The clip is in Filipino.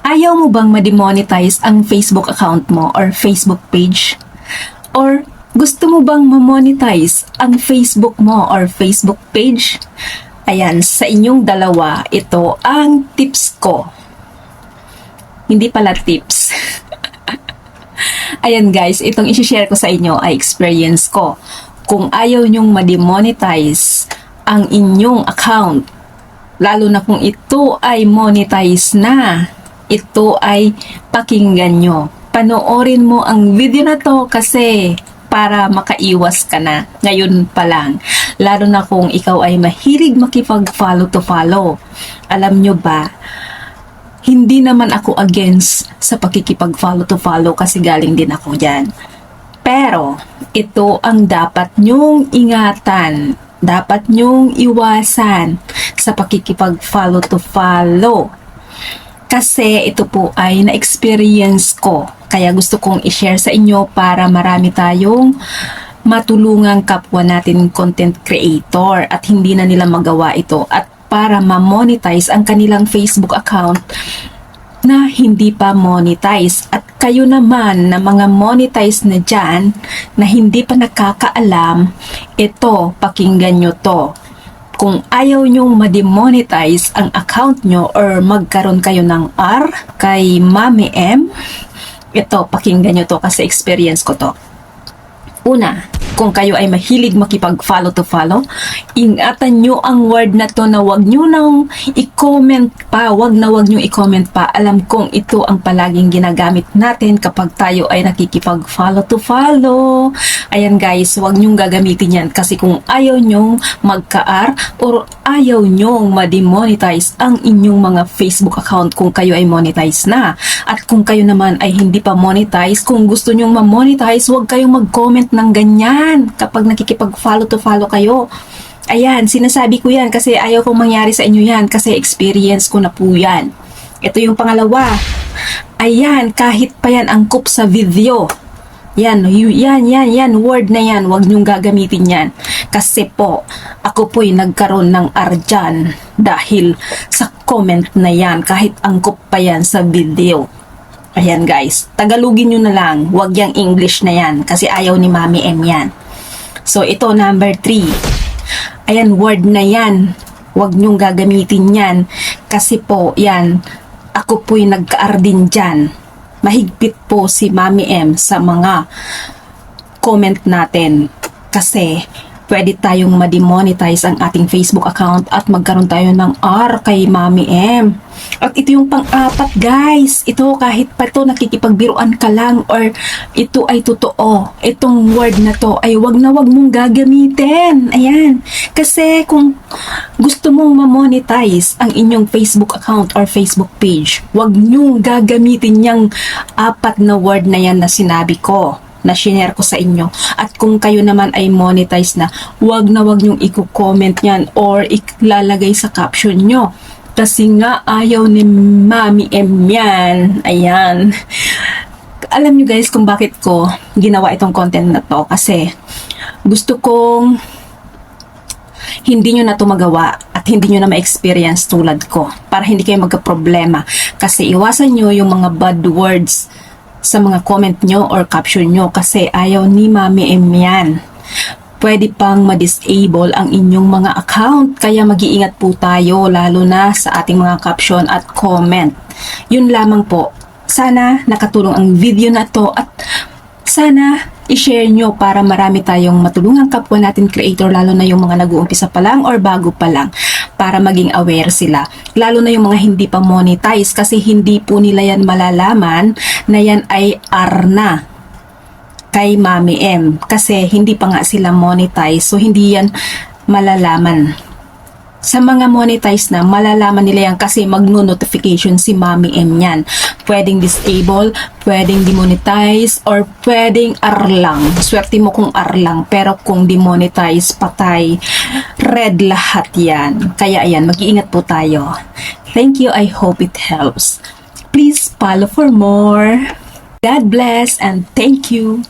Ayaw mo bang ma-demonetize ang Facebook account mo or Facebook page? Or gusto mo bang ma-monetize ang Facebook mo or Facebook page? Ayan, sa inyong dalawa, ito ang tips ko. Hindi pala tips. Ayan guys, itong isi-share ko sa inyo ay experience ko. Kung ayaw nyong ma-demonetize ang inyong account, lalo na kung ito ay monetize na, ito ay pakinggan nyo. Panoorin mo ang video na to kasi para makaiwas ka na ngayon pa lang. Lalo na kung ikaw ay mahilig makipag-follow to follow. Alam nyo ba, hindi naman ako against sa pakikipag-follow to follow kasi galing din ako dyan. Pero, ito ang dapat nyong ingatan. Dapat nyong iwasan sa pakikipag-follow to follow. Kasi ito po ay na-experience ko. Kaya gusto kong i-share sa inyo para marami tayong matulungang kapwa natin content creator at hindi na nila magawa ito at para ma-monetize ang kanilang Facebook account na hindi pa monetize. At kayo naman na mga monetize na dyan na hindi pa nakakaalam, ito, pakinggan nyo to. Kung ayaw nyong ma-demonetize ang account nyo or magkaroon kayo ng R kay Mami M, ito, pakinggan nyo to kasi experience ko to. Una, kung kayo ay mahilig makipag-follow to follow, ingatan nyo ang word na to na wag nyo nang i-comment pa, wag nyo i-comment pa. Alam kong ito ang palaging ginagamit natin kapag tayo ay nakikipag-follow to follow. Ayan guys, wag nyong gagamitin yan kasi kung ayaw nyong magka-R or ayaw nyong ma-demonetize ang inyong mga Facebook account kung kayo ay monetize na. At kung kayo naman ay hindi pa monetize, kung gusto nyong ma-monetize, wag kayong mag-comment ng ganyan kapag nakikipag-follow to follow kayo. Ayan, sinasabi ko yan kasi ayaw kong mangyari sa inyo yan kasi experience ko na po yan. Ito yung pangalawa. Ayan, kahit pa yan angkop sa video. Yan, word na yan, wag nyong gagamitin yan. Kasi po, ako po'y nagkaroon ng arjan dahil sa comment na yan, kahit angkop pa yan sa video. Ayan guys, Tagalogin nyo na lang, wag yang English na yan, kasi ayaw ni Mami M yan. So ito, number 3. Ayan, word na yan, wag nyong gagamitin yan, kasi po, yan, ako po'y nagka-R din dyan. Mahigpit po si Mami M sa mga comment natin kasi pwede tayong ma-demonetize ang ating Facebook account at magkaroon tayo ng R kay Mami M. At ito yung pang-apat guys, ito kahit pa ito nakikipagbiruan ka lang or ito ay totoo, itong word na to ay wag na wag mong gagamitin. Ayan, kasi kung gusto mong ma-monetize ang inyong Facebook account or Facebook page, wag nyong gagamitin yung 4 na word na yan na sinabi ko, na shinare ko sa inyo. At kung kayo naman ay monetize na, wag na wag nyong i-comment yan or ilalagay sa caption nyo. Kasi nga ayaw ni Mami M yan. Ayan. Alam nyo guys kung bakit ko ginawa itong content na to. Kasi gusto kong hindi nyo na to magawa at hindi nyo na ma-experience tulad ko. Para hindi kayo magka-problema. Kasi iwasan nyo yung mga bad words sa mga comment nyo or caption nyo kasi ayaw ni Mami M yan. Pwede pang ma-disable ang inyong mga account kaya mag-iingat po tayo lalo na sa ating mga caption at comment. Yun lamang po. Sana nakatulong ang video na to at sana i-share nyo para marami tayong matulungang kapwa natin creator lalo na yung mga nag-uumpisa pa lang or bago pa lang para maging aware sila. Lalo na yung mga hindi pa monetize kasi hindi po nila yan malalaman na yan ay R na kay Mami M kasi hindi pa nga sila monetize so hindi yan malalaman. Sa mga monetize na, malalaman nila yan kasi magno-notification si Mami M yan. Pwedeng disable, pwedeng demonetize, or pwedeng R lang. Swerte mo kung R lang, pero kung demonetize, patay. Red lahat yan. Kaya ayan, mag-iingat po tayo. Thank you, I hope it helps. Please follow for more. God bless and thank you.